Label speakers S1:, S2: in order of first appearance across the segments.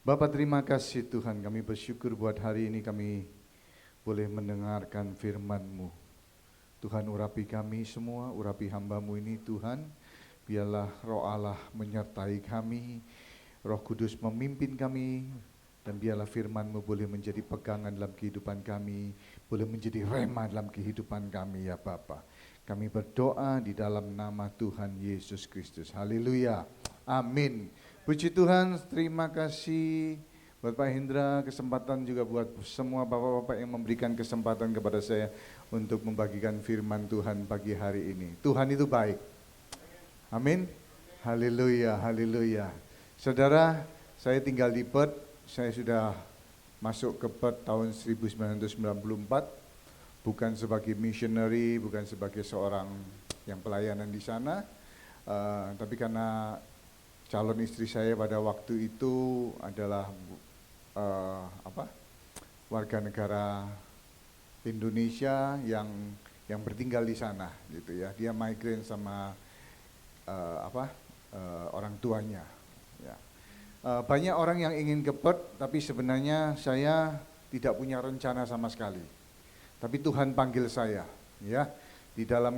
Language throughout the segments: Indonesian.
S1: Bapak, terima kasih Tuhan, kami bersyukur buat hari ini kami boleh mendengarkan firman-Mu. Tuhan, urapi kami semua, urapi hamba-Mu ini Tuhan. Biarlah Roh Allah menyertai kami, Roh Kudus memimpin kami, dan biarlah firman-Mu boleh menjadi pegangan dalam kehidupan kami, boleh menjadi rema dalam kehidupan kami ya Bapa. Kami berdoa di dalam nama Tuhan Yesus Kristus. Haleluya. Amin. Puji Tuhan, terima kasih buat Pak Hendra, kesempatan juga buat semua bapak-bapak yang memberikan kesempatan kepada saya untuk membagikan firman Tuhan pagi hari ini. Tuhan itu baik. Amin. Haleluya, haleluya. Saudara, saya tinggal di Perth, saya sudah masuk ke Perth tahun 1994, bukan sebagai missionary, bukan sebagai seorang yang pelayanan di sana, tapi karena calon istri saya pada waktu itu adalah warga negara Indonesia yang bertinggal di sana, gitu ya. Dia migrant sama orang tuanya. Ya. Banyak orang yang ingin ke Perth, tapi sebenarnya saya tidak punya rencana sama sekali. Tapi Tuhan panggil saya, ya, di dalam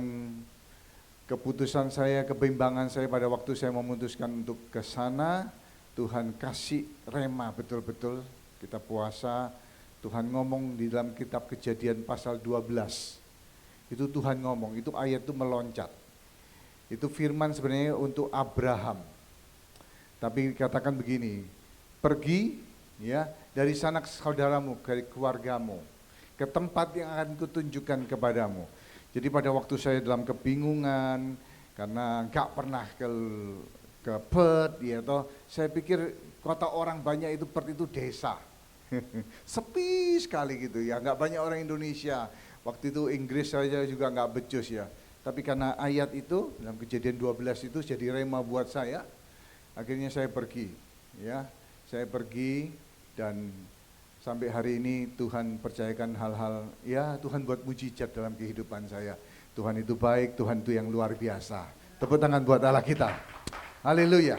S1: keputusan saya, kebimbangan saya pada waktu saya memutuskan untuk ke sana, Tuhan kasih rema betul-betul. Kita puasa, Tuhan ngomong di dalam kitab Kejadian pasal 12. Itu Tuhan ngomong, itu ayat itu meloncat. Itu firman sebenarnya untuk Abraham. Tapi katakan begini, pergi ya dari sana ke saudaramu, ke keluargamu, ke tempat yang akan kutunjukkan kepadamu. Jadi pada waktu saya dalam kebingungan karena nggak pernah ke Perth, ya toh, saya pikir kota orang banyak itu Perth itu desa, sepi sekali gitu ya, nggak banyak orang Indonesia. Waktu itu Inggris saja juga nggak becus ya. Tapi karena ayat itu dalam Kejadian 12 itu jadi rema buat saya, akhirnya saya pergi, ya, saya pergi dan sampai hari ini Tuhan percayakan hal-hal, ya Tuhan buat mujizat dalam kehidupan saya. Tuhan itu baik, Tuhan itu yang luar biasa. Tepuk tangan buat Allah kita. Haleluya.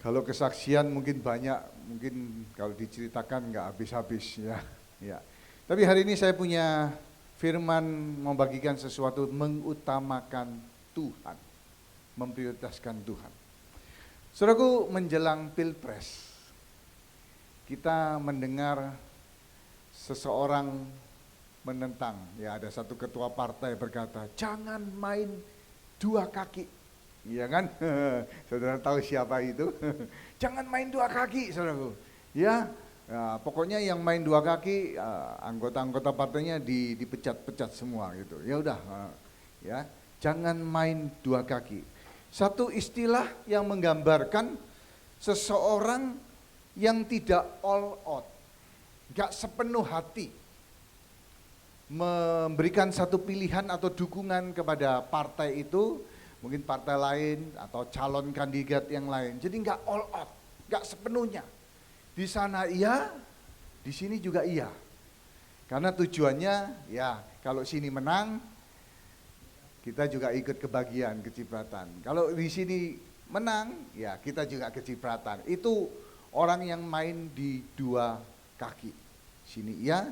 S1: Kalau kesaksian mungkin banyak, mungkin kalau diceritakan nggak habis-habis ya. Ya. Tapi hari ini saya punya firman membagikan sesuatu, mengutamakan Tuhan, memprioritaskan Tuhan. Saudaraku, menjelang Pilpres, kita mendengar seseorang menentang, ya ada satu ketua partai berkata, jangan main dua kaki, iya kan? Saudara tahu siapa itu? Jangan main dua kaki, saudaraku. Ya, pokoknya yang main dua kaki, anggota-anggota partainya dipecat-pecat semua gitu. Ya udah, ya jangan main dua kaki. Satu istilah yang menggambarkan seseorang yang tidak all out, gak sepenuh hati memberikan satu pilihan atau dukungan kepada partai itu, mungkin partai lain atau calon kandidat yang lain. Jadi gak all out, gak sepenuhnya. Di sana iya, di sini juga iya. Karena tujuannya ya kalau sini menang, kita juga ikut kebagian, kecipratan. Kalau di sini menang, ya kita juga kecipratan. Itu orang yang main di dua kaki, sini iya,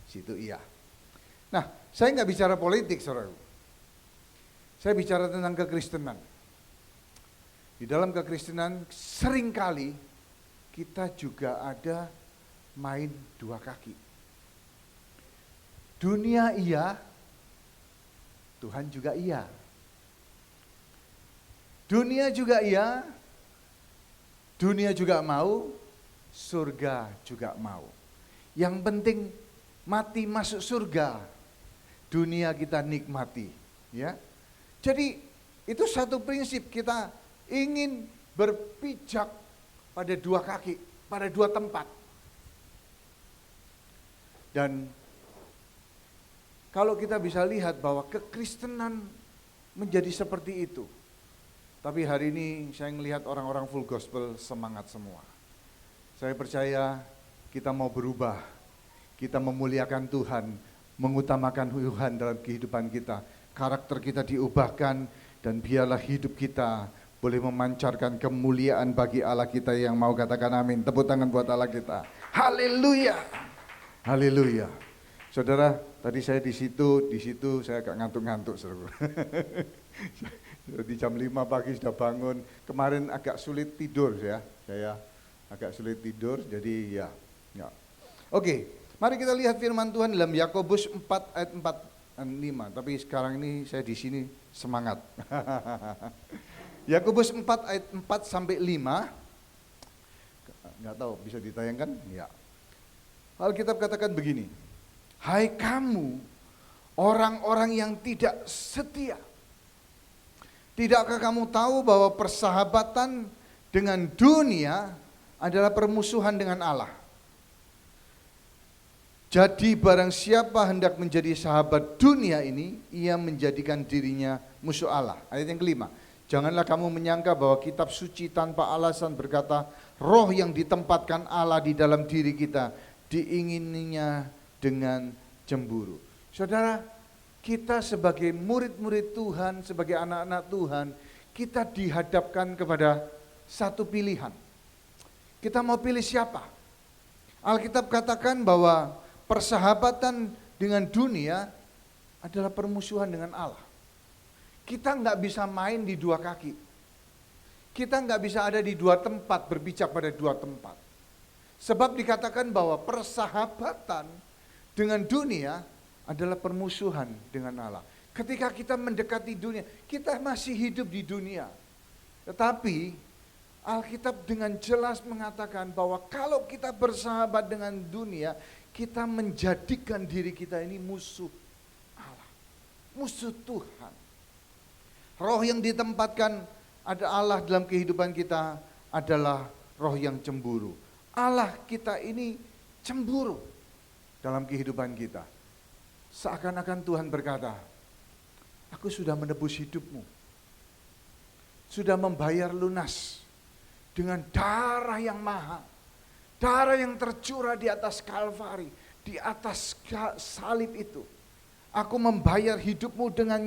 S1: situ iya. Nah, saya nggak bicara politik, saudara. Saya bicara tentang kekristenan. Di dalam kekristenan seringkali kita juga ada main dua kaki. Dunia iya, Tuhan juga iya. Dunia juga iya, dunia juga mau, surga juga mau. Yang penting mati masuk surga, dunia kita nikmati, ya. Jadi itu satu prinsip, kita ingin berpijak pada dua kaki, pada dua tempat. Dan kalau kita bisa lihat bahwa kekristenan menjadi seperti itu. Tapi hari ini saya melihat orang-orang full gospel semangat semua. Saya percaya kita mau berubah, kita memuliakan Tuhan, mengutamakan Tuhan dalam kehidupan kita. Karakter kita diubahkan dan biarlah hidup kita boleh memancarkan kemuliaan bagi Allah kita. Yang mau katakan amin. Tepuk tangan buat Allah kita. Haleluya. Haleluya. Saudara, tadi saya di situ saya agak ngantuk-ngantuk, saudara. Di jam 5 pagi sudah bangun. Kemarin agak sulit tidur ya. Saya agak sulit tidur, jadi ya. Oke, mari kita lihat firman Tuhan dalam Yakobus 4 ayat 4 dan 5. Tapi sekarang ini saya di sini semangat. Yakobus 4 ayat 4 sampai 5. Enggak tahu bisa ditayangkan? Ya. Alkitab katakan begini. Hai kamu, orang-orang yang tidak setia. Tidakkah kamu tahu bahwa persahabatan dengan dunia adalah permusuhan dengan Allah? Jadi barang siapa hendak menjadi sahabat dunia ini, ia menjadikan dirinya musuh Allah. Ayat yang kelima. Janganlah kamu menyangka bahwa kitab suci tanpa alasan berkata, roh yang ditempatkan Allah di dalam diri kita, diingininya dengan cemburu. Saudara, kita sebagai murid-murid Tuhan, sebagai anak-anak Tuhan, kita dihadapkan kepada satu pilihan. Kita mau pilih siapa? Alkitab katakan bahwa persahabatan dengan dunia adalah permusuhan dengan Allah. Kita nggak bisa main di dua kaki. Kita nggak bisa ada di dua tempat, berpijak pada dua tempat. Sebab dikatakan bahwa persahabatan dengan dunia adalah permusuhan dengan Allah. Ketika kita mendekati dunia, kita masih hidup di dunia. Tetapi Alkitab dengan jelas mengatakan bahwa kalau kita bersahabat dengan dunia, kita menjadikan diri kita ini musuh Allah, musuh Tuhan. Roh yang ditempatkan ada Allah dalam kehidupan kita adalah roh yang cemburu. Allah kita ini cemburu dalam kehidupan kita. Seakan-akan Tuhan berkata, aku sudah menebus hidupmu, sudah membayar lunas dengan darah yang mahal, darah yang tercurah di atas Kalvari, di atas salib itu. Aku membayar hidupmu dengan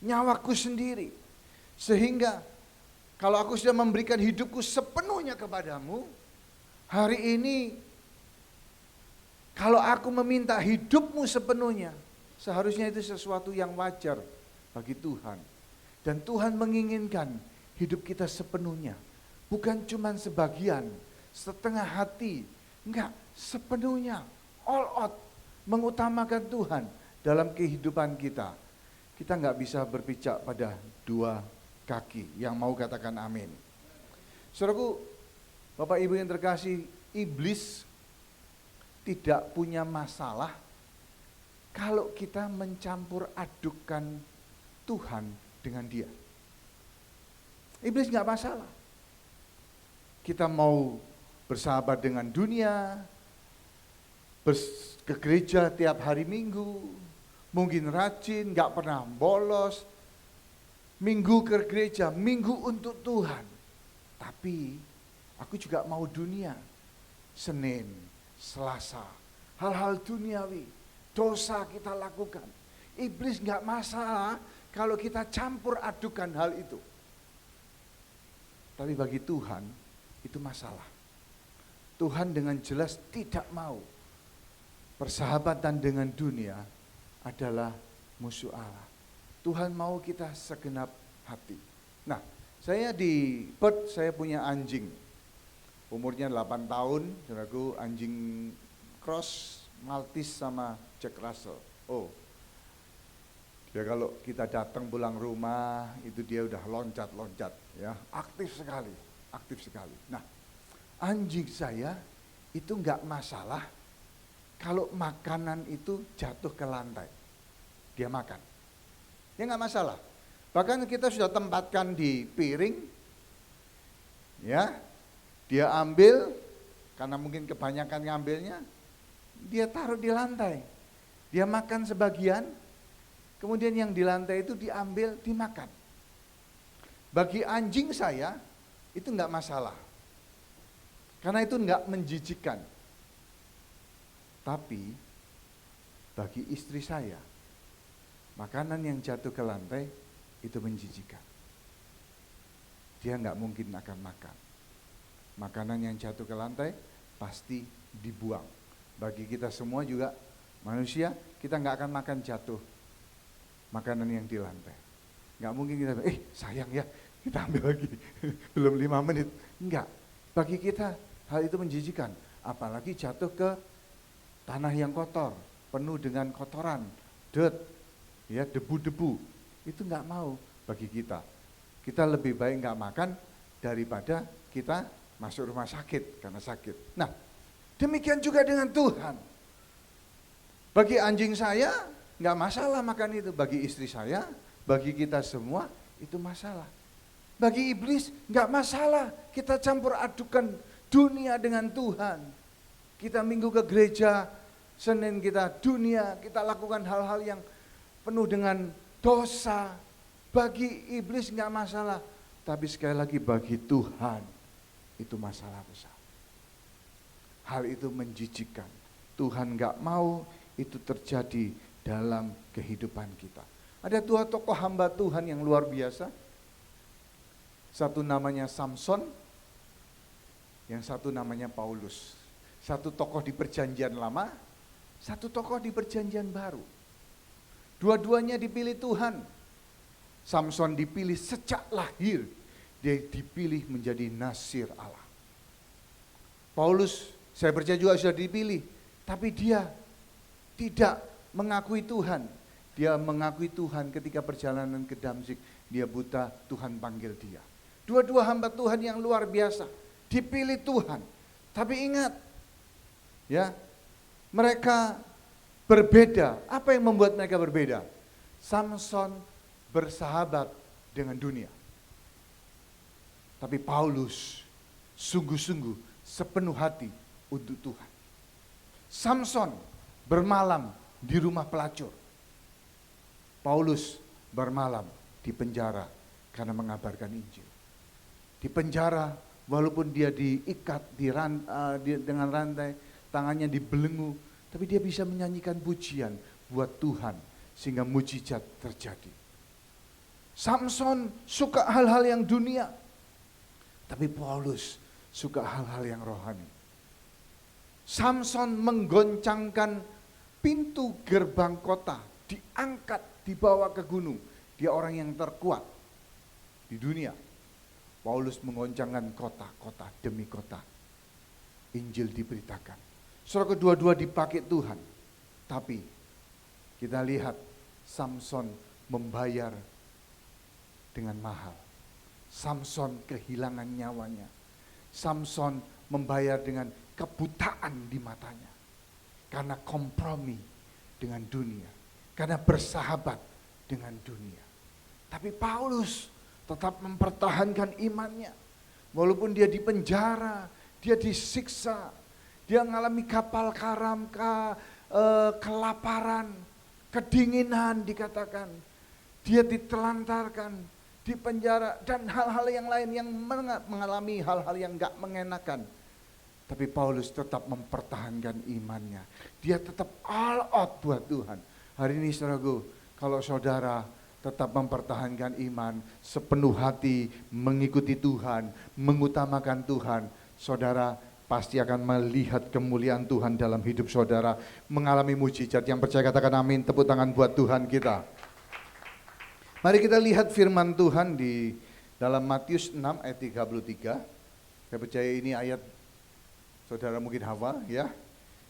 S1: nyawaku sendiri. Sehingga kalau aku sudah memberikan hidupku sepenuhnya kepadamu, hari ini kalau aku meminta hidupmu sepenuhnya, seharusnya itu sesuatu yang wajar bagi Tuhan. Dan Tuhan menginginkan hidup kita sepenuhnya. Bukan cuma sebagian, setengah hati. Enggak, sepenuhnya, all out, mengutamakan Tuhan dalam kehidupan kita. Kita enggak bisa berpijak pada dua kaki. Yang mau katakan amin. Saudaraku, Bapak Ibu yang terkasih, iblis tidak punya masalah kalau kita mencampur adukan Tuhan dengan dia. Iblis nggak masalah. Kita mau bersahabat dengan dunia, ke gereja tiap hari Minggu, mungkin rajin, nggak pernah bolos, Minggu ke gereja, Minggu untuk Tuhan. Tapi aku juga mau dunia, Senin, Selasa, hal-hal duniawi, dosa kita lakukan. Iblis nggak masalah kalau kita campur adukan hal itu. Tapi bagi Tuhan itu masalah. Tuhan dengan jelas tidak mau persahabatan dengan dunia adalah musuh Allah. Tuhan mau kita segenap hati. Nah, saya di Perth, saya punya anjing. Umurnya 8 tahun, saudaraku, anjing cross Maltese sama Jack Russell. Oh, dia kalau kita datang pulang rumah, itu dia udah loncat-loncat, ya, aktif sekali. Nah, anjing saya itu nggak masalah kalau makanan itu jatuh ke lantai, dia makan, ya nggak masalah. Bahkan kita sudah tempatkan di piring, ya. Dia ambil, karena mungkin kebanyakan ngambilnya, dia taruh di lantai. Dia makan sebagian, kemudian yang di lantai itu diambil, dimakan. Bagi anjing saya, itu enggak masalah. Karena itu enggak menjijikkan. Tapi, bagi istri saya, makanan yang jatuh ke lantai, itu menjijikkan. dia nggak mungkin akan makan. Makanan yang jatuh ke lantai pasti dibuang. Bagi kita semua juga manusia, kita nggak akan makan jatuh makanan yang di lantai. Nggak mungkin kita, sayang ya, kita ambil lagi, belum 5 menit. Enggak, bagi kita hal itu menjijikan. Apalagi jatuh ke tanah yang kotor, penuh dengan kotoran, dirt, ya, debu-debu. Itu nggak mau bagi kita. Kita lebih baik nggak makan daripada kita masuk rumah sakit karena sakit. Nah, demikian juga dengan Tuhan. Bagi anjing saya nggak masalah makan itu, bagi istri saya, bagi kita semua itu masalah. Bagi iblis nggak masalah kita campur adukan dunia dengan Tuhan. Kita minggu ke gereja, Senin kita dunia, kita lakukan hal-hal yang penuh dengan dosa. Bagi iblis nggak masalah, tapi sekali lagi bagi Tuhan itu masalah besar. Hal itu menjijikkan. Tuhan nggak mau itu terjadi dalam kehidupan kita. Ada 2 tokoh hamba Tuhan yang luar biasa. Satu namanya Samson, yang satu namanya Paulus. Satu tokoh di perjanjian lama, satu tokoh di perjanjian baru. Dua-duanya dipilih Tuhan. Samson dipilih sejak lahir, dia dipilih menjadi nasir Allah. Paulus, saya percaya juga sudah dipilih, tapi dia tidak mengakui Tuhan. Dia mengakui Tuhan ketika perjalanan ke Damsyik, dia buta, Tuhan panggil dia. Dua-dua hamba Tuhan yang luar biasa, dipilih Tuhan. Tapi ingat, ya, mereka berbeda. Apa yang membuat mereka berbeda? Samson bersahabat dengan dunia. Tapi Paulus sungguh-sungguh sepenuh hati untuk Tuhan. Samson bermalam di rumah pelacur. Paulus bermalam di penjara karena mengabarkan Injil. Di penjara walaupun dia diikat dengan rantai, tangannya dibelenggu, tapi dia bisa menyanyikan pujian buat Tuhan sehingga mujizat terjadi. Samson suka hal-hal yang dunia, tapi Paulus suka hal-hal yang rohani. Samson menggoncangkan pintu gerbang kota, diangkat, dibawa ke gunung. Dia orang yang terkuat di dunia. Paulus menggoncangkan kota-kota demi kota. Injil diberitakan. Saudara, kedua-dua dipakai Tuhan. Tapi kita lihat Samson membayar dengan mahal. Samson kehilangan nyawanya. Samson membayar dengan kebutaan di matanya. Karena kompromi dengan dunia. Karena bersahabat dengan dunia. Tapi Paulus tetap mempertahankan imannya. Walaupun dia di penjara, dia disiksa, dia mengalami kapal karam, kelaparan, kedinginan dikatakan. Dia ditelantarkan, di penjara, dan hal-hal yang lain yang mengalami hal-hal yang gak mengenakan. Tapi Paulus tetap mempertahankan imannya. Dia tetap all out buat Tuhan. Hari ini saudaraku, kalau saudara tetap mempertahankan iman, sepenuh hati mengikuti Tuhan, mengutamakan Tuhan, saudara pasti akan melihat kemuliaan Tuhan dalam hidup saudara, mengalami mujizat. Yang percaya katakan amin, tepuk tangan buat Tuhan kita. Mari kita lihat firman Tuhan di dalam Matius 6 ayat 33. Saya percaya ini ayat saudara mungkin hafal ya.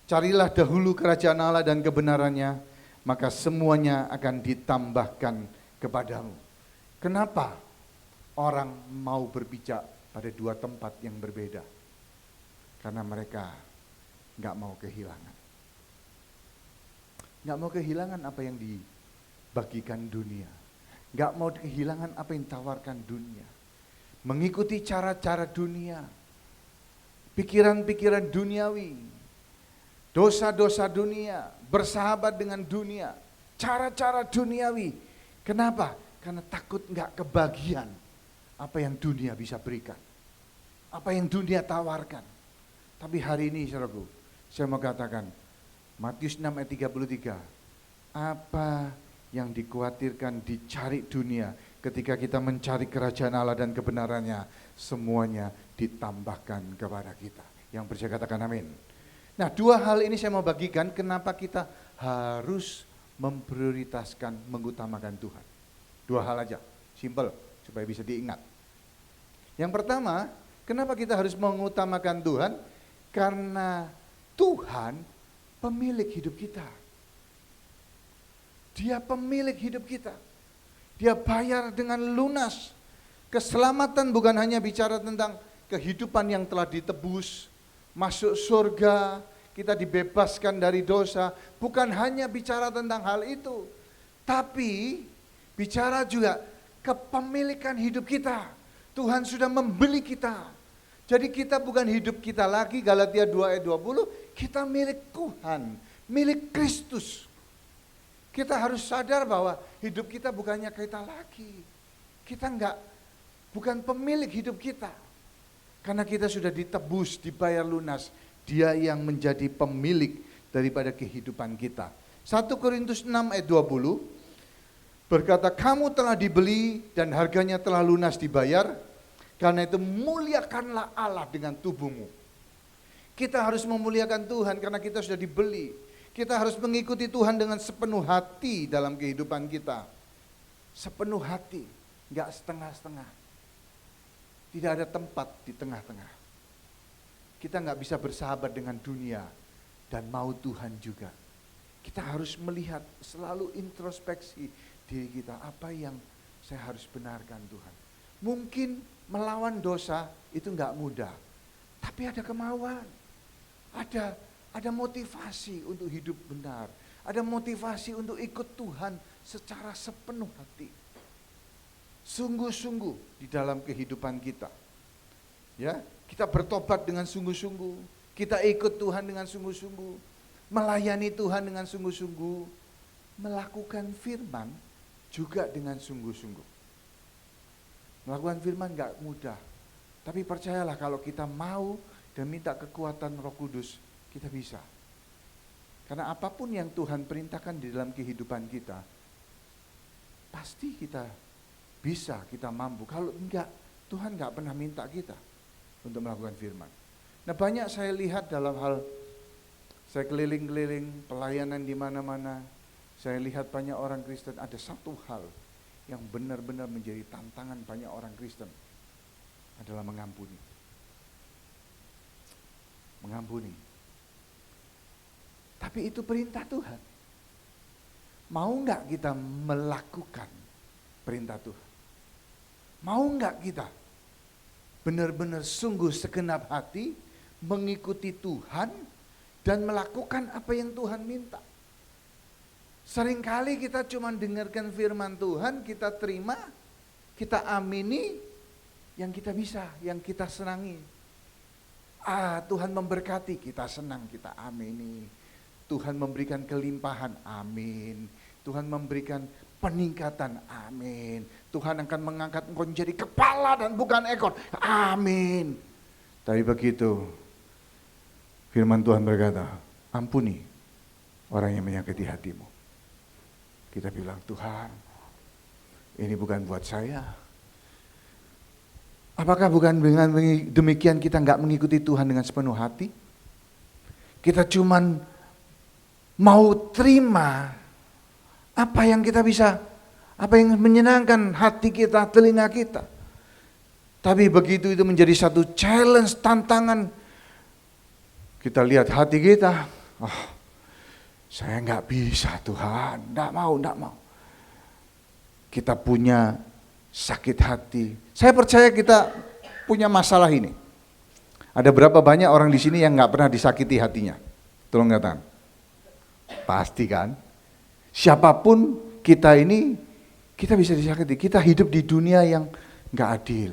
S1: Carilah dahulu kerajaan Allah dan kebenarannya, maka semuanya akan ditambahkan kepadamu. Kenapa orang mau berpijak pada 2 tempat yang berbeda? Karena mereka nggak mau kehilangan. Nggak mau kehilangan apa yang dibagikan dunia. Nggak mau kehilangan apa yang ditawarkan dunia. Mengikuti cara-cara dunia. Pikiran-pikiran duniawi. Dosa-dosa dunia. Bersahabat dengan dunia. Cara-cara duniawi. Kenapa? Karena takut nggak kebagian apa yang dunia bisa berikan. Apa yang dunia tawarkan. Tapi hari ini saudaraku, saya mau katakan, Matius 6 ayat 33, apa yang dikhawatirkan dicari dunia, ketika kita mencari kerajaan Allah dan kebenarannya, semuanya ditambahkan kepada kita. Yang percaya katakan amin. Nah, dua hal ini saya mau bagikan kenapa kita harus memprioritaskan, mengutamakan Tuhan. Dua hal aja, simple, supaya bisa diingat. Yang pertama, kenapa kita harus mengutamakan Tuhan? Karena Tuhan pemilik hidup kita. Dia pemilik hidup kita. Dia bayar dengan lunas. Keselamatan bukan hanya bicara tentang kehidupan yang telah ditebus, masuk surga, kita dibebaskan dari dosa. Bukan hanya bicara tentang hal itu, tapi bicara juga kepemilikan hidup kita. Tuhan sudah membeli kita. Jadi kita bukan hidup kita lagi, Galatia 2 ayat 20, kita milik Tuhan, milik Kristus. Kita harus sadar bahwa hidup kita bukannya kita lagi. Kita bukan pemilik hidup kita. Karena kita sudah ditebus, dibayar lunas. Dia yang menjadi pemilik daripada kehidupan kita. 1 Korintus 6 ayat 20 berkata, kamu telah dibeli dan harganya telah lunas dibayar. Karena itu muliakanlah Allah dengan tubuhmu. Kita harus memuliakan Tuhan karena kita sudah dibeli. Kita harus mengikuti Tuhan dengan sepenuh hati dalam kehidupan kita. Sepenuh hati, enggak setengah-setengah. Tidak ada tempat di tengah-tengah. Kita enggak bisa bersahabat dengan dunia dan mau Tuhan juga. Kita harus melihat, selalu introspeksi diri kita. Apa yang saya harus benarkan Tuhan. Mungkin melawan dosa itu enggak mudah. Tapi ada kemauan. Ada motivasi untuk hidup benar. Ada motivasi untuk ikut Tuhan secara sepenuh hati. Sungguh-sungguh di dalam kehidupan kita. Ya, kita bertobat dengan sungguh-sungguh. Kita ikut Tuhan dengan sungguh-sungguh. Melayani Tuhan dengan sungguh-sungguh. Melakukan firman juga dengan sungguh-sungguh. Melakukan firman gak mudah. Tapi percayalah kalau kita mau dan minta kekuatan Roh Kudus, kita bisa. Karena apapun yang Tuhan perintahkan di dalam kehidupan kita, pasti kita bisa, kita mampu. Kalau enggak, Tuhan enggak pernah minta kita untuk melakukan firman. Nah, banyak saya lihat dalam hal, saya keliling-keliling, pelayanan di mana-mana, saya lihat banyak orang Kristen, ada satu hal yang benar-benar menjadi tantangan banyak orang Kristen, adalah mengampuni. Mengampuni. Tapi itu perintah Tuhan. Mau enggak kita melakukan perintah Tuhan? Mau enggak kita benar-benar sungguh segenap hati mengikuti Tuhan dan melakukan apa yang Tuhan minta? Seringkali kita cuma dengarkan firman Tuhan, kita terima, kita amini yang kita bisa, yang kita senangi. Tuhan memberkati, kita senang, kita amini. Tuhan memberikan kelimpahan, amin. Tuhan memberikan peningkatan, amin. Tuhan akan mengangkat engkau menjadi kepala dan bukan ekor, amin. Tapi begitu firman Tuhan berkata, ampuni orang yang menyakiti hatimu. Kita bilang, Tuhan, ini bukan buat saya. Apakah bukan dengan demikian kita enggak mengikuti Tuhan dengan sepenuh hati? Kita cuman mau terima apa yang kita bisa, apa yang menyenangkan hati kita, telinga kita. Tapi begitu itu menjadi satu challenge, tantangan, kita lihat hati kita, saya enggak bisa Tuhan, enggak mau. Kita punya sakit hati. Saya percaya kita punya masalah ini. Ada berapa banyak orang di sini yang enggak pernah disakiti hatinya? Tolong katakan. Pasti kan? Siapapun kita ini, kita bisa disakiti. Kita hidup di dunia yang enggak adil.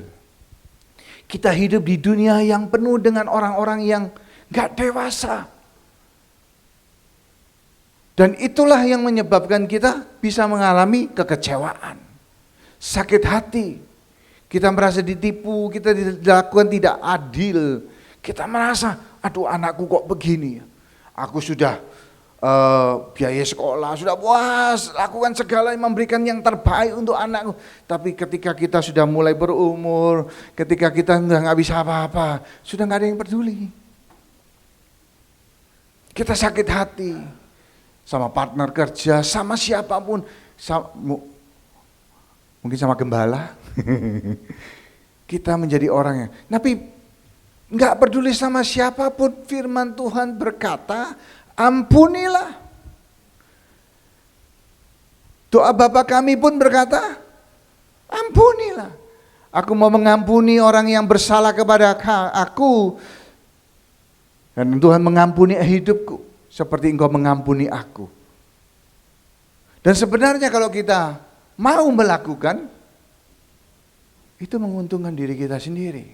S1: Kita hidup di dunia yang penuh dengan orang-orang yang enggak dewasa. Dan itulah yang menyebabkan kita bisa mengalami kekecewaan, sakit hati. Kita merasa ditipu, kita dilakukan tidak adil. Kita merasa, aduh anakku kok begini. Aku sudah biaya sekolah, sudah puas, lakukan segala yang memberikan yang terbaik untuk anakku. Tapi ketika kita sudah mulai berumur, ketika kita nggak bisa apa-apa, sudah nggak ada yang peduli. Kita sakit hati sama partner kerja, sama siapapun, mungkin sama gembala. Kita menjadi orang yang, tapi nggak peduli sama siapapun. Firman Tuhan berkata, ampunilah. Doa Bapa kami pun berkata, ampunilah. Aku mau mengampuni orang yang bersalah kepada aku. Dan Tuhan mengampuni hidupku seperti Engkau mengampuni aku. Dan sebenarnya kalau kita mau melakukan, itu menguntungkan diri kita sendiri.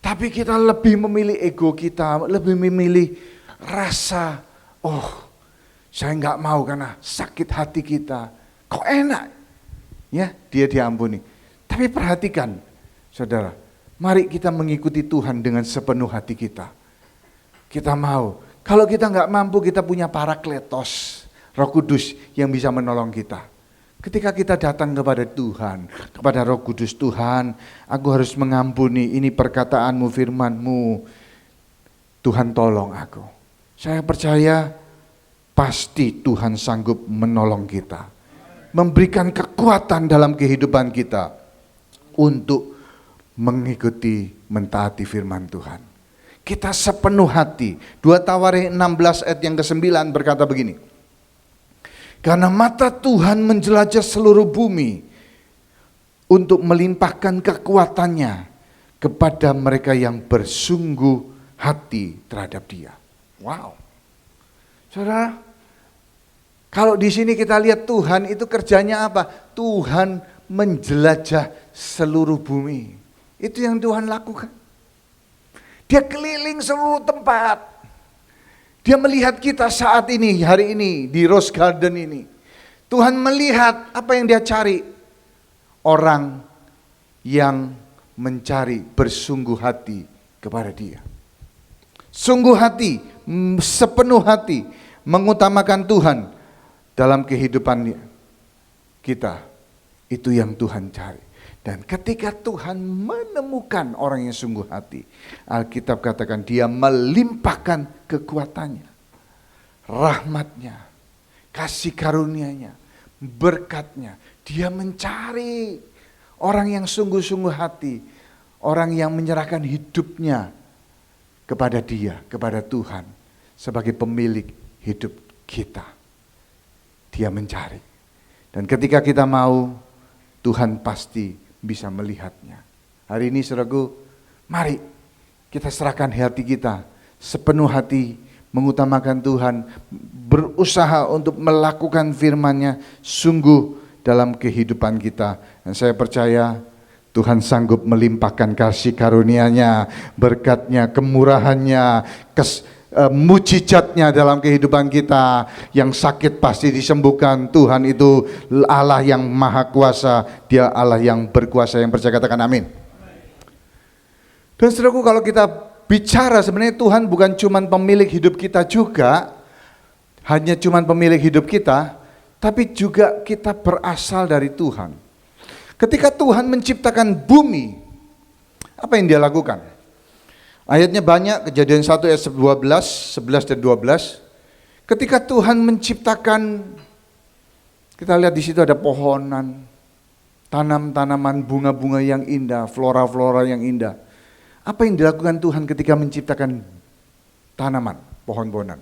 S1: Tapi kita lebih memilih ego kita, lebih memilih rasa, saya nggak mau karena sakit hati kita. Kok enak ya dia diampuni. Tapi perhatikan saudara, mari kita mengikuti Tuhan dengan sepenuh hati kita. Kita mau, kalau kita nggak mampu, kita punya Parakletos, Roh Kudus yang bisa menolong kita. Ketika kita datang kepada Tuhan, kepada Roh Kudus, Tuhan, aku harus mengampuni, ini perkataanmu, firmanmu, Tuhan tolong aku. Saya percaya pasti Tuhan sanggup menolong kita, memberikan kekuatan dalam kehidupan kita untuk mengikuti, mentaati firman Tuhan. Kita sepenuh hati. 2 Tawarik 16 ayat yang ke-9 berkata begini. Karena mata Tuhan menjelajah seluruh bumi untuk melimpahkan kekuatannya kepada mereka yang bersungguh hati terhadap Dia. Wow. Saudara, kalau di sini kita lihat Tuhan itu kerjanya apa? Tuhan menjelajah seluruh bumi. Itu yang Tuhan lakukan. Dia keliling seluruh tempat. Dia melihat kita saat ini, hari ini, di Rose Garden ini. Tuhan melihat apa yang dia cari. Orang yang mencari bersungguh hati kepada Dia. Sungguh hati, sepenuh hati, mengutamakan Tuhan dalam kehidupan kita. Itu yang Tuhan cari. Dan ketika Tuhan menemukan orang yang sungguh hati, Alkitab katakan dia melimpahkan kekuatannya, rahmatnya, kasih karunia-Nya, berkatnya. Dia mencari orang yang sungguh-sungguh hati, orang yang menyerahkan hidupnya kepada Dia, kepada Tuhan sebagai pemilik hidup kita. Dia mencari. Dan ketika kita mau, Tuhan pasti bisa melihatnya. Hari ini saudaraku, mari kita serahkan hati kita sepenuh hati, mengutamakan Tuhan, berusaha untuk melakukan firman-Nya sungguh dalam kehidupan kita. Dan saya percaya Tuhan sanggup melimpahkan kasih karunia-Nya, berkat-Nya, kemurahan-Nya, mujizatnya dalam kehidupan kita. Yang sakit pasti disembuhkan. Tuhan itu Allah yang maha kuasa, Dia Allah yang berkuasa. Yang percaya katakan amin. Dan saudaraku, kalau kita bicara sebenarnya Tuhan bukan cuma pemilik hidup kita juga, hanya cuma pemilik hidup kita, tapi juga kita berasal dari Tuhan. Ketika Tuhan menciptakan bumi, apa yang Dia lakukan? Ayatnya banyak, Kejadian 1 ayat 12, 11 dan 12. Ketika Tuhan menciptakan, kita lihat di situ ada pohonan, tanam-tanaman, bunga-bunga yang indah, flora-flora yang indah. Apa yang dilakukan Tuhan ketika menciptakan tanaman, pohon-pohonan?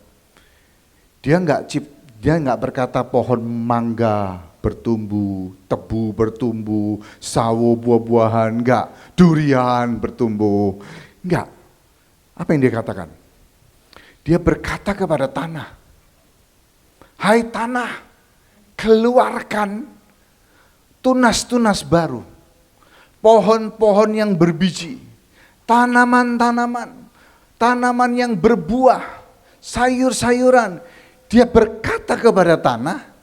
S1: Dia nggak berkata pohon mangga bertumbuh, tebu bertumbuh, sawo buah-buahan, enggak, durian bertumbuh, enggak. Apa yang dia katakan? Dia berkata kepada tanah, hai tanah, keluarkan tunas-tunas baru, pohon-pohon yang berbiji, tanaman yang berbuah, sayur-sayuran. Dia berkata kepada tanah,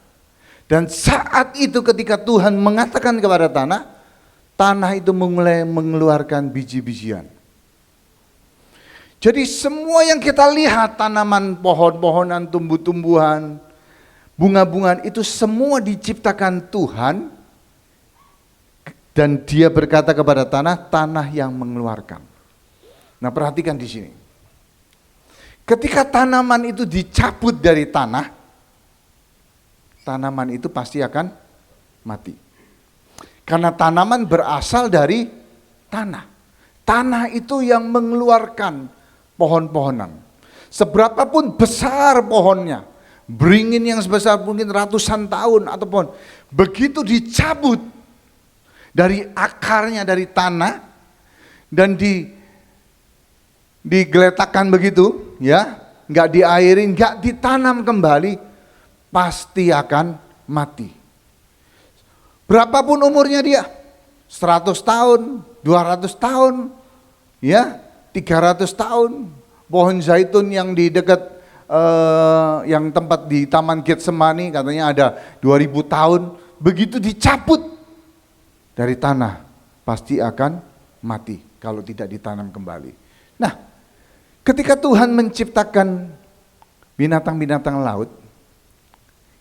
S1: dan saat itu ketika Tuhan mengatakan kepada tanah, tanah itu mulai mengeluarkan biji-bijian. Jadi semua yang kita lihat, tanaman, pohon-pohonan, tumbuh-tumbuhan, bunga-bungaan, itu semua diciptakan Tuhan. Dan dia berkata kepada tanah, tanah yang mengeluarkan. Nah, perhatikan di sini. Ketika tanaman itu dicabut dari tanah, tanaman itu pasti akan mati. Karena tanaman berasal dari tanah. Tanah itu yang mengeluarkan pohon-pohonan. Seberapapun besar pohonnya, beringin yang sebesar mungkin ratusan tahun atau pohon, begitu dicabut dari akarnya dari tanah dan digeletakkan begitu, ya, nggak diairin, nggak ditanam kembali, pasti akan mati. Berapapun umurnya dia, 100 tahun, 200 tahun, ya, 300 tahun. Pohon zaitun yang di dekat yang tempat di Taman Getsemani katanya ada 2000 tahun, begitu dicabut dari tanah pasti akan mati kalau tidak ditanam kembali. Nah, ketika Tuhan menciptakan binatang-binatang laut,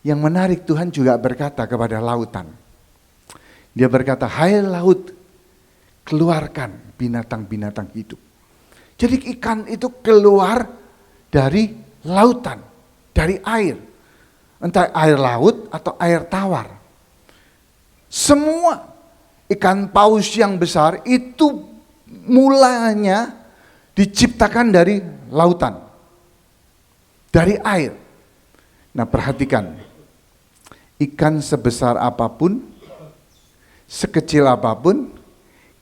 S1: yang menarik Tuhan juga berkata kepada lautan. Dia berkata, hai laut, keluarkan binatang-binatang hidup. Jadi ikan itu keluar dari lautan, dari air. Entah air laut atau air tawar. Semua ikan paus yang besar itu mulanya diciptakan dari lautan, dari air. Nah, perhatikan, ikan sebesar apapun, sekecil apapun,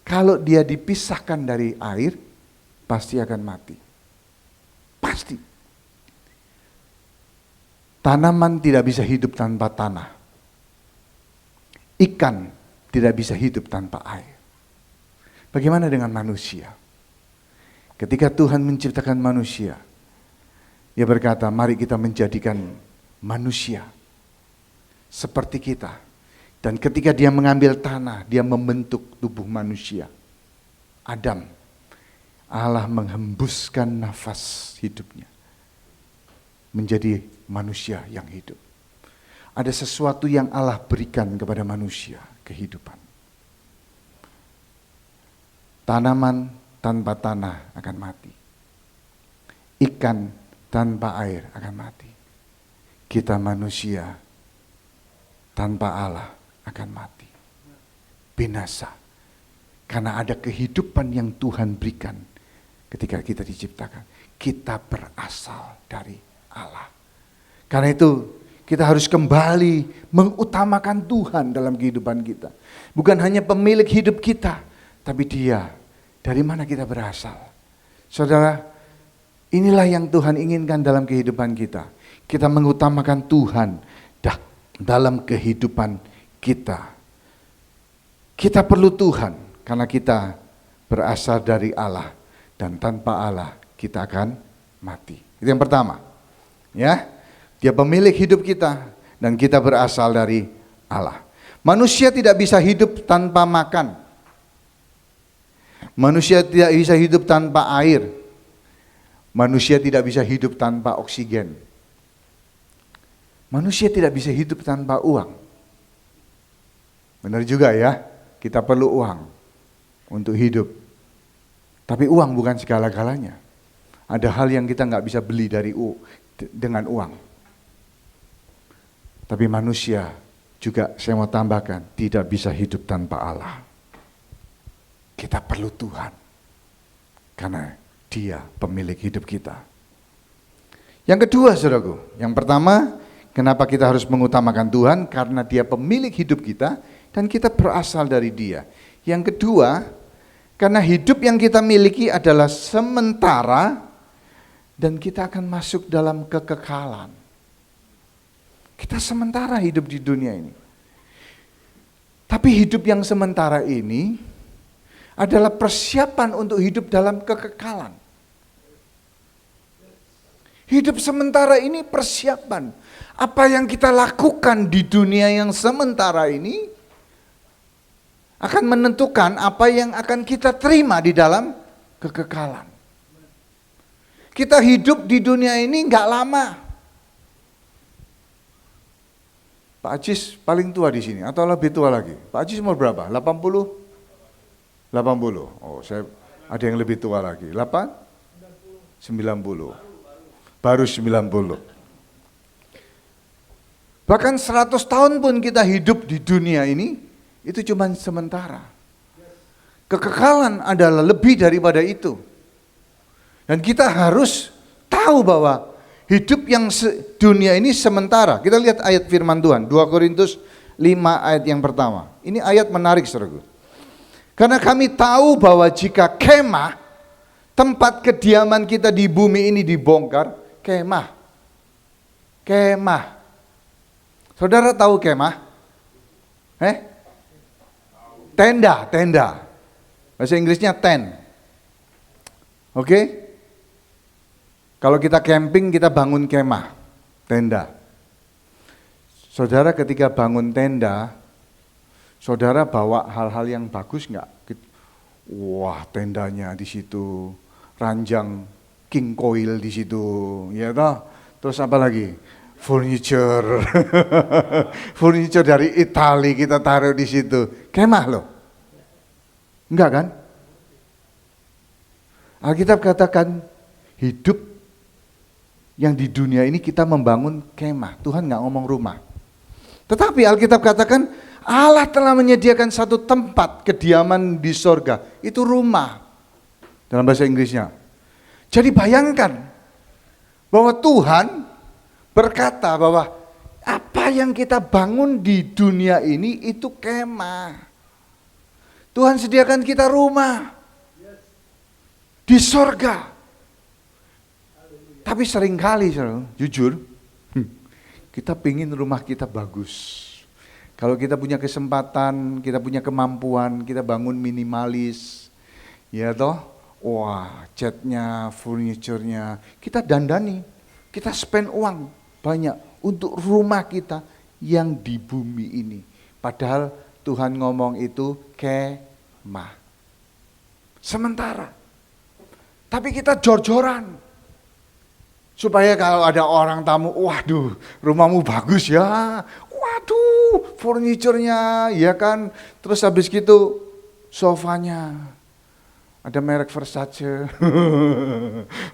S1: kalau dia dipisahkan dari air, pasti akan mati. Pasti. Tanaman tidak bisa hidup tanpa tanah. Ikan tidak bisa hidup tanpa air. Bagaimana dengan manusia? Ketika Tuhan menciptakan manusia, Dia berkata, mari kita menjadikan manusia seperti kita. Dan ketika Dia mengambil tanah, Dia membentuk tubuh manusia. Adam, Allah menghembuskan nafas hidupnya menjadi manusia yang hidup. Ada sesuatu yang Allah berikan kepada manusia, kehidupan. Tanaman tanpa tanah akan mati. Ikan tanpa air akan mati. Kita manusia tanpa Allah akan mati. Binasa. Karena ada kehidupan yang Tuhan berikan ketika kita diciptakan. Kita berasal dari Allah. Karena itu kita harus kembali mengutamakan Tuhan dalam kehidupan kita. Bukan hanya pemilik hidup kita, tapi Dia. Dari mana kita berasal? Saudara, inilah yang Tuhan inginkan dalam kehidupan kita. Kita mengutamakan Tuhan dalam kehidupan kita. Kita perlu Tuhan karena kita berasal dari Allah. Dan tanpa Allah kita akan mati. Itu yang pertama. Ya, Dia pemilik hidup kita dan kita berasal dari Allah. Manusia tidak bisa hidup tanpa makan. Manusia tidak bisa hidup tanpa air. Manusia tidak bisa hidup tanpa oksigen. Manusia tidak bisa hidup tanpa uang. Benar juga ya, kita perlu uang untuk hidup. Tapi uang bukan segala-galanya. Ada hal yang kita nggak bisa beli dengan uang. Tapi manusia juga, saya mau tambahkan, tidak bisa hidup tanpa Allah. Kita perlu Tuhan. Karena Dia pemilik hidup kita. Yang kedua, saudaraku, yang pertama, kenapa kita harus mengutamakan Tuhan? Karena Dia pemilik hidup kita dan kita berasal dari Dia. Yang kedua, karena hidup yang kita miliki adalah sementara dan kita akan masuk dalam kekekalan. Kita sementara hidup di dunia ini. Tapi hidup yang sementara ini adalah persiapan untuk hidup dalam kekekalan. Hidup sementara ini persiapan. Apa yang kita lakukan di dunia yang sementara ini akan menentukan apa yang akan kita terima di dalam kekekalan. Kita hidup di dunia ini nggak lama. Pak Ajis paling tua di sini atau lebih tua lagi? Pak Ajis umur berapa? 80? 80. Oh, saya ada yang lebih tua lagi. 8? 90. Baru 90. Bahkan 100 tahun pun kita hidup di dunia ini, itu cuma sementara. Kekekalan adalah lebih daripada itu. Dan kita harus tahu bahwa hidup yang dunia ini sementara. Kita lihat ayat firman Tuhan, 2 Korintus 5 ayat yang pertama. Ini ayat menarik, saudaraku. Karena kami tahu bahwa jika kemah, tempat kediaman kita di bumi ini dibongkar, kemah. Saudara tahu kemah? Tenda. Bahasa Inggrisnya tent. Oke? Kalau kita camping, kita bangun kemah, tenda. Saudara ketika bangun tenda, saudara bawa hal-hal yang bagus nggak? Wah, tendanya di situ, ranjang king coil di situ, ya toh. Terus apa lagi? Furniture, furniture dari Italia kita taruh di situ. Kemah loh, enggak kan? Alkitab katakan hidup yang di dunia ini kita membangun kemah. Tuhan nggak ngomong rumah. Tetapi Alkitab katakan Allah telah menyediakan satu tempat kediaman di sorga. Itu rumah. Dalam bahasa Inggrisnya. Jadi bayangkan bahwa Tuhan berkata bahwa apa yang kita bangun di dunia ini itu kemah. Tuhan sediakan kita rumah di sorga. Tapi seringkali, jujur, kita pingin rumah kita bagus. Kalau kita punya kesempatan, kita punya kemampuan, kita bangun minimalis, ya toh, wah, catnya, furniturnya, kita dandani, kita spend uang banyak untuk rumah kita yang di bumi ini. Padahal Tuhan ngomong itu kemah. Sementara, tapi kita jor-joran. Supaya kalau ada orang tamu, waduh rumahmu bagus ya, waduh furniturnya ya kan, terus habis gitu sofanya ada merek Versace,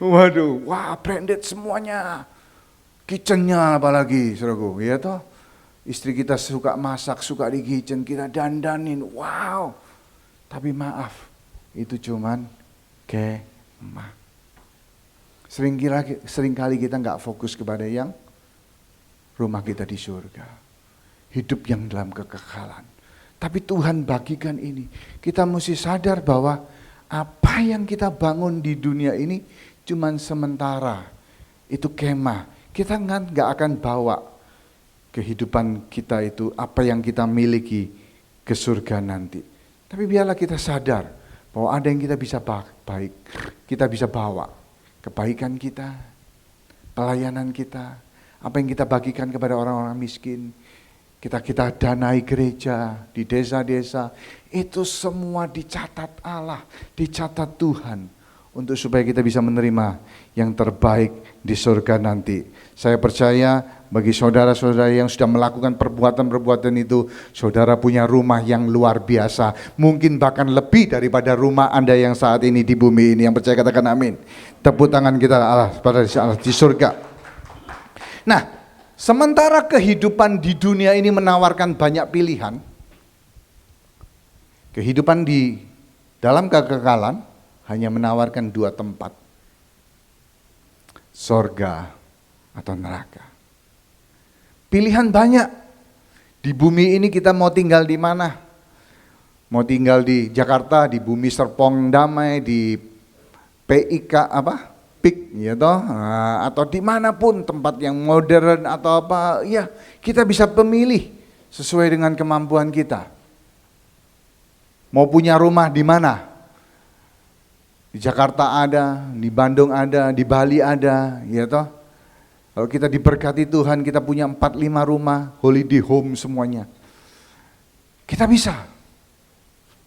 S1: waduh, wah branded semuanya, kitchennya apalagi, saudaraku, ya toh, istri kita suka masak, suka di kitchen, kita dandanin, wow, tapi maaf, itu cuman kemah. Seringkali kita nggak fokus kepada yang rumah kita di surga. Hidup yang dalam kekekalan. Tapi Tuhan bagikan ini. Kita mesti sadar bahwa apa yang kita bangun di dunia ini cuman sementara. Itu kemah. Kita nggak akan bawa kehidupan kita itu, apa yang kita miliki ke surga nanti. Tapi biarlah kita sadar bahwa ada yang kita bisa baik, kita bisa bawa. Kebaikan kita, pelayanan kita, apa yang kita bagikan kepada orang-orang miskin, kita danai gereja di desa-desa, itu semua dicatat Allah, dicatat Tuhan, untuk supaya kita bisa menerima yang terbaik di surga nanti. Saya percaya bagi saudara-saudara yang sudah melakukan perbuatan-perbuatan itu, saudara punya rumah yang luar biasa. Mungkin bahkan lebih daripada rumah Anda yang saat ini di bumi ini. Yang percaya katakan amin. Tepuk tangan kita Allah pada Allah di surga. Nah, sementara kehidupan di dunia ini menawarkan banyak pilihan, kehidupan di dalam kekekalan hanya menawarkan dua tempat. Sorga atau neraka. Pilihan banyak. Di bumi ini kita mau tinggal di mana? Mau tinggal di Jakarta, di bumi Serpong Damai, di PIK PIK ya toh, atau dimanapun tempat yang modern atau apa, ya kita bisa pemilih sesuai dengan kemampuan kita. Mau punya rumah di mana? Di Jakarta ada, di Bandung ada, di Bali ada, ya toh. Kalau kita diberkati Tuhan, kita punya 4-5 rumah, holiday home semuanya. Kita bisa.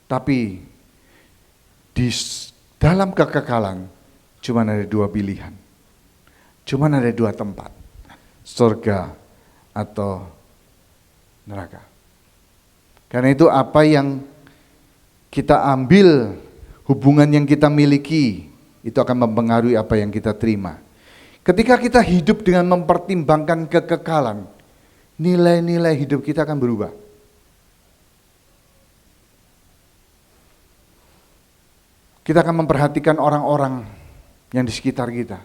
S1: Tapi di dalam kekekalan cuma ada dua pilihan. Cuman ada dua tempat, surga atau neraka. Karena itu apa yang kita ambil, hubungan yang kita miliki, itu akan mempengaruhi apa yang kita terima. Ketika kita hidup dengan mempertimbangkan kekekalan, nilai-nilai hidup kita akan berubah. Kita akan memperhatikan orang-orang yang di sekitar kita.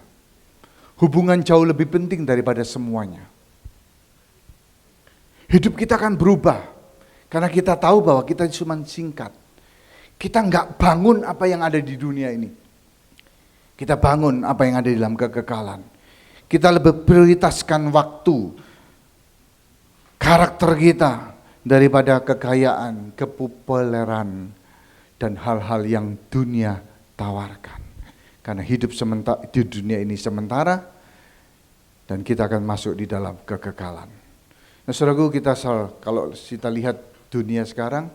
S1: Hubungan jauh lebih penting daripada semuanya. Hidup kita akan berubah karena kita tahu bahwa kita cuma singkat. Kita nggak bangun apa yang ada di dunia ini. Kita bangun apa yang ada di dalam kekekalan. Kita lebih prioritaskan waktu, karakter kita daripada kekayaan, kepopuleran, dan hal-hal yang dunia tawarkan. Karena hidup sementara di dunia ini sementara, dan kita akan masuk di dalam kekekalan. Nah, saudaraku, kalau kita lihat dunia sekarang,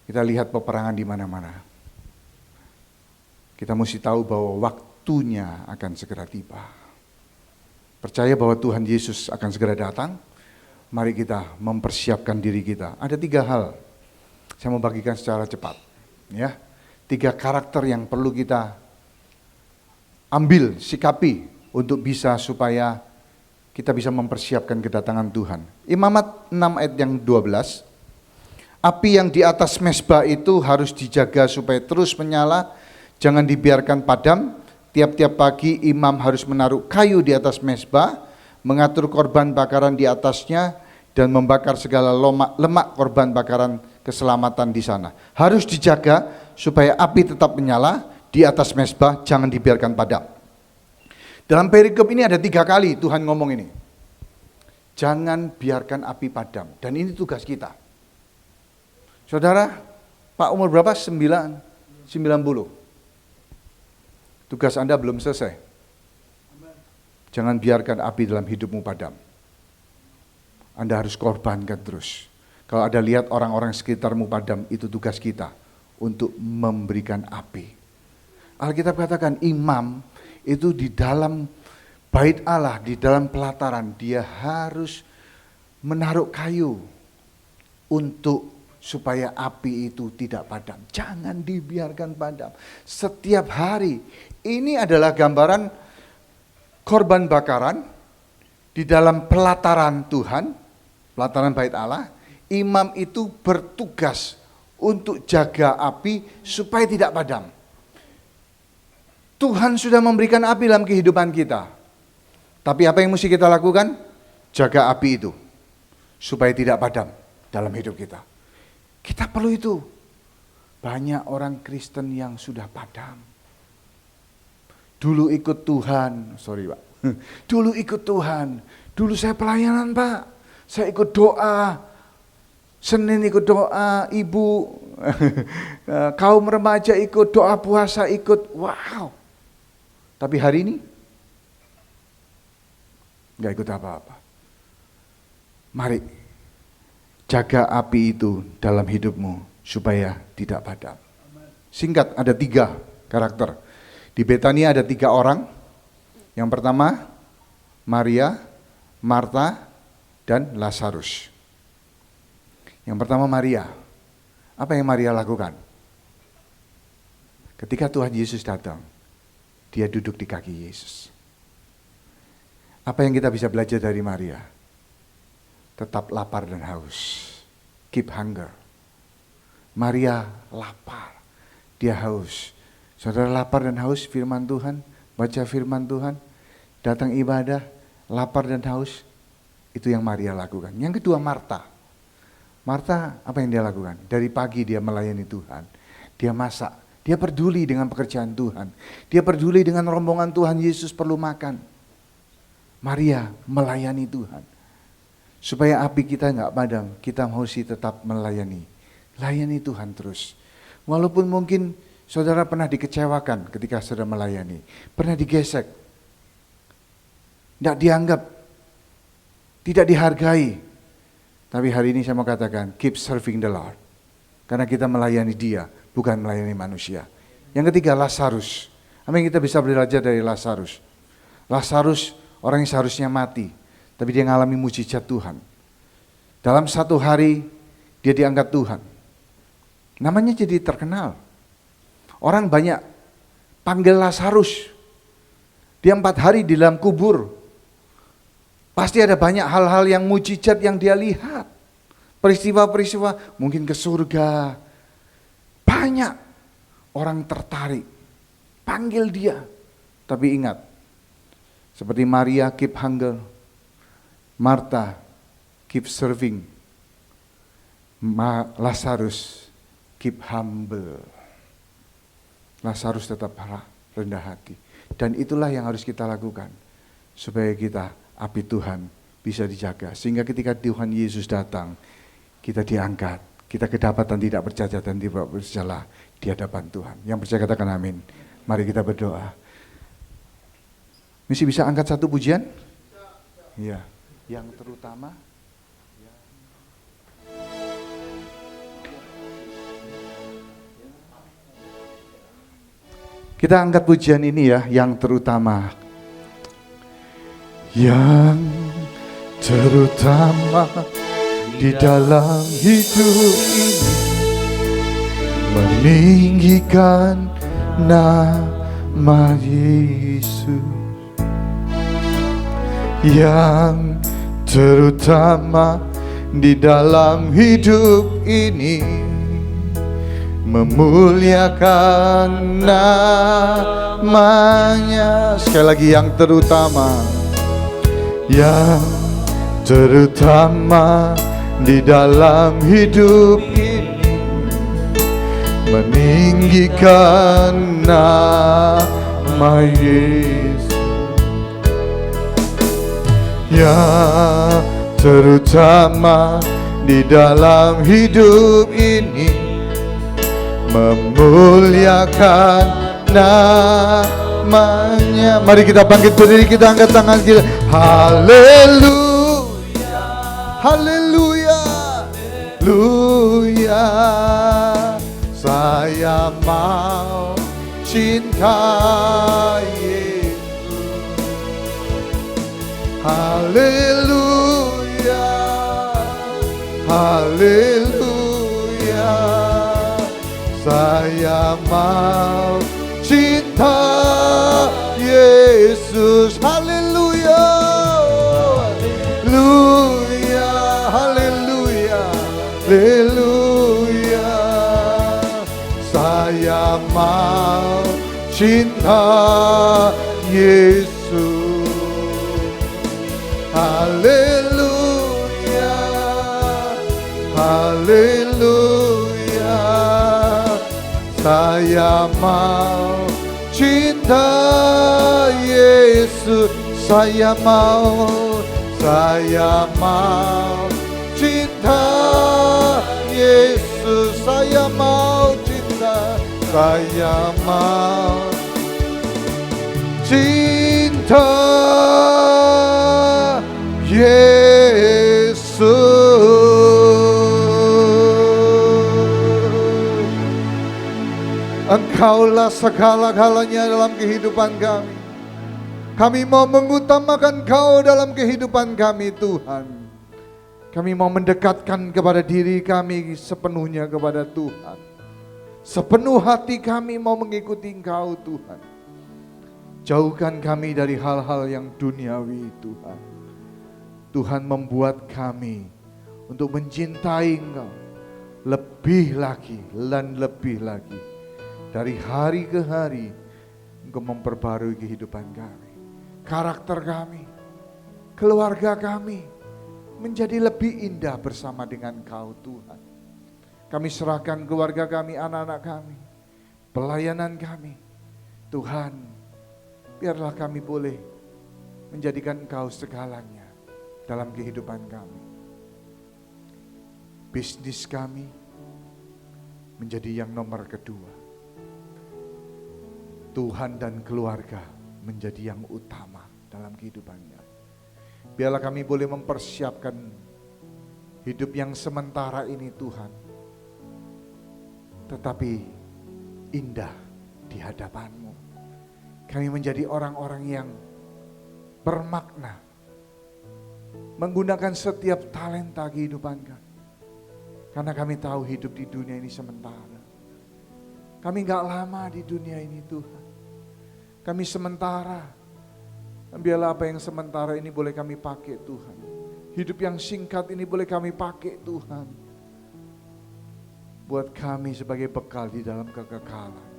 S1: kita lihat peperangan di mana-mana. Kita mesti tahu bahwa waktunya akan segera tiba. Percaya bahwa Tuhan Yesus akan segera datang. Mari kita mempersiapkan diri kita. Ada 3 hal. Saya mau bagikan secara cepat. Ya, 3 karakter yang perlu kita ambil, sikapi untuk bisa supaya kita bisa mempersiapkan kedatangan Tuhan. Imamat 6 ayat yang 12. Api yang di atas mezbah itu harus dijaga supaya terus menyala, jangan dibiarkan padam. Tiap-tiap pagi imam harus menaruh kayu di atas mezbah, mengatur korban bakaran di atasnya, dan membakar segala lemak korban bakaran keselamatan di sana. Harus dijaga supaya api tetap menyala di atas mezbah, jangan dibiarkan padam. Dalam perikop ini ada 3 kali Tuhan ngomong ini. Jangan biarkan api padam. Dan ini tugas kita. Saudara, Pak umur berapa? 90. Tugas Anda belum selesai. Jangan biarkan api dalam hidupmu padam. Anda harus korbankan terus. Kalau ada lihat orang-orang sekitarmu padam, itu tugas kita untuk memberikan api. Alkitab katakan imam itu di dalam bait Allah, di dalam pelataran, dia harus menaruh kayu untuk supaya api itu tidak padam. Jangan dibiarkan padam. Setiap hari, ini adalah gambaran korban bakaran di dalam pelataran Tuhan, pelataran bait Allah. Imam itu bertugas untuk jaga api supaya tidak padam. Tuhan sudah memberikan api dalam kehidupan kita. Tapi apa yang mesti kita lakukan? Jaga api itu supaya tidak padam dalam hidup kita. Kita perlu itu. Banyak orang Kristen yang sudah padam. Dulu ikut Tuhan, sorry Pak. Dulu ikut Tuhan. Dulu saya pelayanan Pak. Saya ikut doa. Senin ikut doa, ibu. Kaum remaja ikut doa puasa, ikut. Wow. Tapi hari ini gak ikut apa-apa. Mari jaga api itu dalam hidupmu supaya tidak padam. Singkat, ada 3 karakter. Di Betania ada 3 orang. Yang pertama Maria, Marta, dan Lazarus. Yang pertama Maria. Apa yang Maria lakukan? Ketika Tuhan Yesus datang, dia duduk di kaki Yesus. Apa yang kita bisa belajar dari Maria? Tetap lapar dan haus. Keep hunger. Maria lapar, dia haus. Saudara lapar dan haus firman Tuhan, baca firman Tuhan, datang ibadah, lapar dan haus, itu yang Maria lakukan. Yang kedua Marta. Marta apa yang dia lakukan? Dari pagi dia melayani Tuhan, dia masak, dia peduli dengan pekerjaan Tuhan, dia peduli dengan rombongan Tuhan Yesus perlu makan. Maria melayani Tuhan. Supaya api kita nggak padam, kita mesti tetap melayani. Layani Tuhan terus. Walaupun mungkin saudara pernah dikecewakan ketika saudara melayani. Pernah digesek. Tidak dianggap. Tidak dihargai. Tapi hari ini saya mau katakan, keep serving the Lord. Karena kita melayani Dia, bukan melayani manusia. Yang ketiga Lazarus. Apa yang kita bisa belajar dari Lazarus? Lazarus orang yang seharusnya mati, tapi dia mengalami mujizat Tuhan. Dalam 1 hari dia diangkat Tuhan. Namanya jadi terkenal. Orang banyak panggil Lazarus. Dia 4 hari di dalam kubur. Pasti ada banyak hal-hal yang mujizat yang dia lihat. Peristiwa-peristiwa, mungkin ke surga. Banyak orang tertarik. Panggil dia. Tapi ingat, seperti Maria keep hunger, Martha keep serving, Lazarus keep humble. Lazarus tetap rendah hati. Dan itulah yang harus kita lakukan. Supaya kita, api Tuhan bisa dijaga. Sehingga ketika Tuhan Yesus datang, kita diangkat. Kita kedapatan tidak bercacat dan tidak bersalah di hadapan Tuhan. Yang percaya katakan amin. Mari kita berdoa. Misi bisa angkat satu pujian? Iya. Yang terutama. Kita angkat pujian ini ya, yang terutama. Yang terutama di dalam hidup ini, meninggikan nama Yesus. Yang terutama di dalam hidup ini, memuliakan namanya. Sekali lagi, yang terutama. Yang terutama di dalam hidup ini, meninggikan nama Yesus. Yang terutama di dalam hidup ini, memuliakan namanya. Mari kita bangkit berdiri, kita angkat tangan kita. Haleluya, haleluya, haleluya. Saya mau cinta Yesus. Haleluya, haleluya. Saya mau cinta Yesus. Haleluya, haleluya, haleluya, haleluya. Saya mau cinta Yesus. Haleluya, haleluya. Saya mau cinta Yesus. Saya mau cinta Yesus. Saya mau cinta, saya mau cinta Yesus. Engkaulah segala-galanya dalam kehidupan kami. Kami mau mengutamakan Kau dalam kehidupan kami, Tuhan. Kami mau mendekatkan kepada diri kami sepenuhnya kepada Tuhan. Sepenuh hati kami mau mengikuti Engkau, Tuhan. Jauhkan kami dari hal-hal yang duniawi, Tuhan. Tuhan membuat kami untuk mencintai Engkau lebih lagi dan lebih lagi. Dari hari ke hari, Engkau memperbarui kehidupan kami, karakter kami, keluarga kami menjadi lebih indah bersama dengan Kau, Tuhan. Kami serahkan keluarga kami, anak-anak kami, pelayanan kami. Tuhan, biarlah kami boleh menjadikan Engkau segalanya dalam kehidupan kami. Bisnis kami menjadi yang nomor kedua. Tuhan dan keluarga menjadi yang utama dalam kehidupannya. Biarlah kami boleh mempersiapkan hidup yang sementara ini, Tuhan, tetapi indah di hadapan-Mu. Kami menjadi orang-orang yang bermakna, menggunakan setiap talenta kehidupan kami. Karena kami tahu hidup di dunia ini sementara. Kami gak lama di dunia ini Tuhan. Kami sementara. Dan biarlah apa yang sementara ini boleh kami pakai Tuhan. Hidup yang singkat ini boleh kami pakai Tuhan. Buat kami sebagai bekal di dalam kekekalan.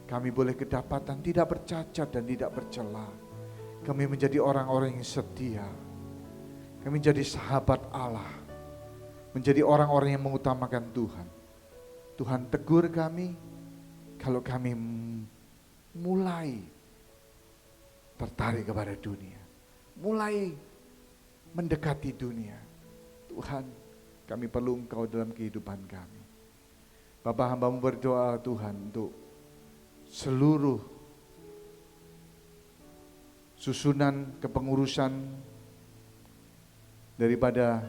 S1: Kami boleh kedapatan tidak bercacat dan tidak bercela. Kami menjadi orang-orang yang setia. Kami menjadi sahabat Allah. Menjadi orang-orang yang mengutamakan Tuhan. Tuhan tegur kami kalau kami mulai tertarik kepada dunia. Mulai mendekati dunia. Tuhan, kami perlu Engkau dalam kehidupan kami. Bapa, hamba-Mu berdoa Tuhan untuk seluruh susunan kepengurusan daripada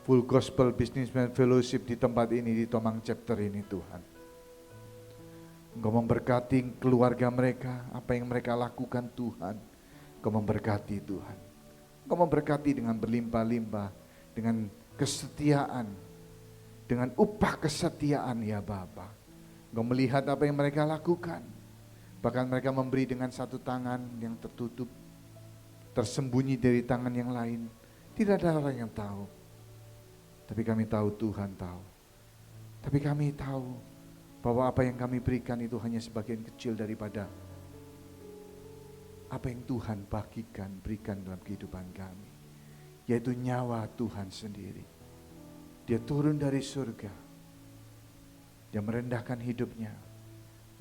S1: Full Gospel Businessman Fellowship di tempat ini, di Tomang Chapter ini Tuhan. Engkau memberkati keluarga mereka, apa yang mereka lakukan Tuhan. Engkau memberkati Tuhan. Engkau memberkati dengan berlimpah-limpah, dengan kesetiaan, dengan upah kesetiaan ya Bapa. Engkau melihat apa yang mereka lakukan. Bahkan mereka memberi dengan satu tangan yang tertutup, tersembunyi dari tangan yang lain. Tidak ada orang yang tahu. Tapi kami tahu Tuhan tahu. Tapi kami tahu bahwa apa yang kami berikan itu hanya sebagian kecil daripada apa yang Tuhan bagikan, berikan dalam kehidupan kami. Yaitu nyawa Tuhan sendiri. Dia turun dari surga. Dia merendahkan hidupnya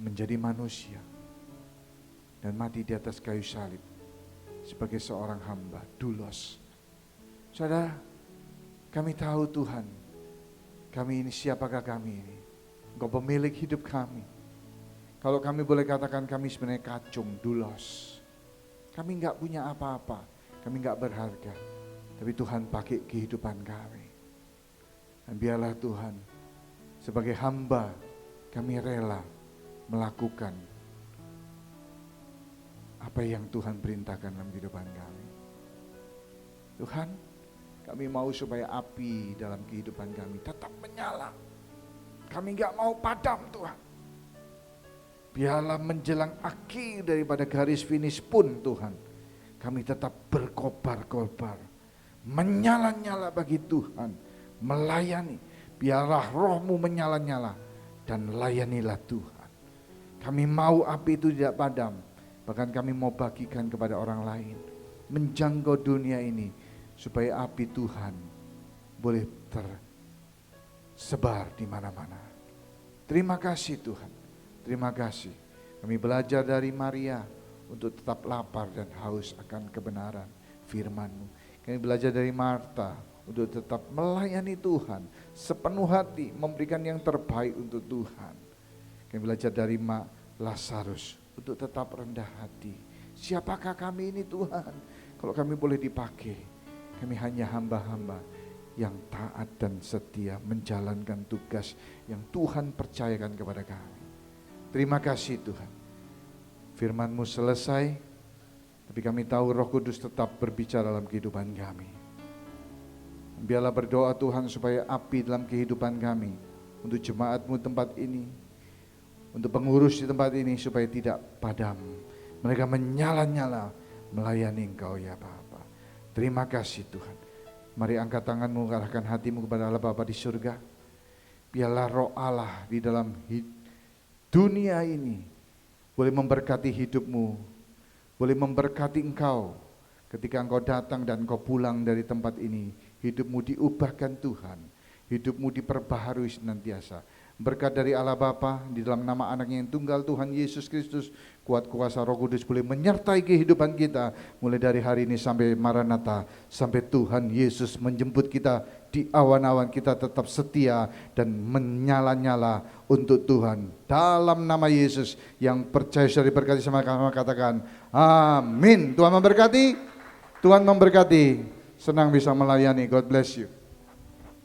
S1: menjadi manusia. Dan mati di atas kayu salib sebagai seorang hamba, doulos. Saudara, kami tahu Tuhan, kami ini siapakah kami ini? Engkau pemilik hidup kami. Kalau kami boleh katakan kami sebenarnya kacung, doulos. Kami enggak punya apa-apa, kami enggak berharga. Tapi Tuhan pakai kehidupan kami. Dan biarlah Tuhan, sebagai hamba kami rela melakukan apa yang Tuhan perintahkan dalam kehidupan kami. Tuhan, kami mau supaya api dalam kehidupan kami tetap menyala. Kami gak mau padam Tuhan. Biarlah menjelang akhir daripada garis finish pun Tuhan, kami tetap berkobar-kobar. Menyala-nyala bagi Tuhan. Melayani. Biarlah roh-Mu menyala-nyala. Dan layanilah Tuhan. Kami mau api itu tidak padam. Bahkan kami mau bagikan kepada orang lain. Menjangkau dunia ini. Supaya api Tuhan boleh tersebar di mana-mana. Terima kasih Tuhan. Terima kasih. Kami belajar dari Maria untuk tetap lapar dan haus akan kebenaran firman-Mu. Kami belajar dari Marta untuk tetap melayani Tuhan sepenuh hati, memberikan yang terbaik untuk Tuhan. Kami belajar dari Lazarus untuk tetap rendah hati. Siapakah kami ini Tuhan? Kalau kami boleh dipakai. Kami hanya hamba-hamba yang taat dan setia menjalankan tugas yang Tuhan percayakan kepada kami. Terima kasih Tuhan. Firman-Mu selesai, tapi kami tahu Roh Kudus tetap berbicara dalam kehidupan kami. Biarlah berdoa Tuhan supaya api dalam kehidupan kami, untuk jemaat-Mu tempat ini, untuk pengurus di tempat ini supaya tidak padam. Mereka menyala-nyala melayani Engkau ya Bapa. Terima kasih Tuhan. Mari angkat tanganmu, arahkan hatimu kepada Allah Bapa di surga. Biarlah roh Allah di dalam dunia ini boleh memberkati hidupmu, boleh memberkati engkau. Ketika engkau datang dan engkau pulang dari tempat ini, hidupmu diubahkan Tuhan, hidupmu diperbaharui senantiasa. Berkat dari Allah Bapa di dalam nama anaknya yang tunggal Tuhan Yesus Kristus, kuat kuasa Roh Kudus boleh menyertai kehidupan kita mulai dari hari ini sampai Maranatha, sampai Tuhan Yesus menjemput kita di awan-awan. Kita tetap setia dan menyala-nyala untuk Tuhan. Dalam nama Yesus yang percaya sudah diberkati sama kami, katakan amin. Tuhan memberkati. Tuhan memberkati. Senang bisa melayani. God bless you.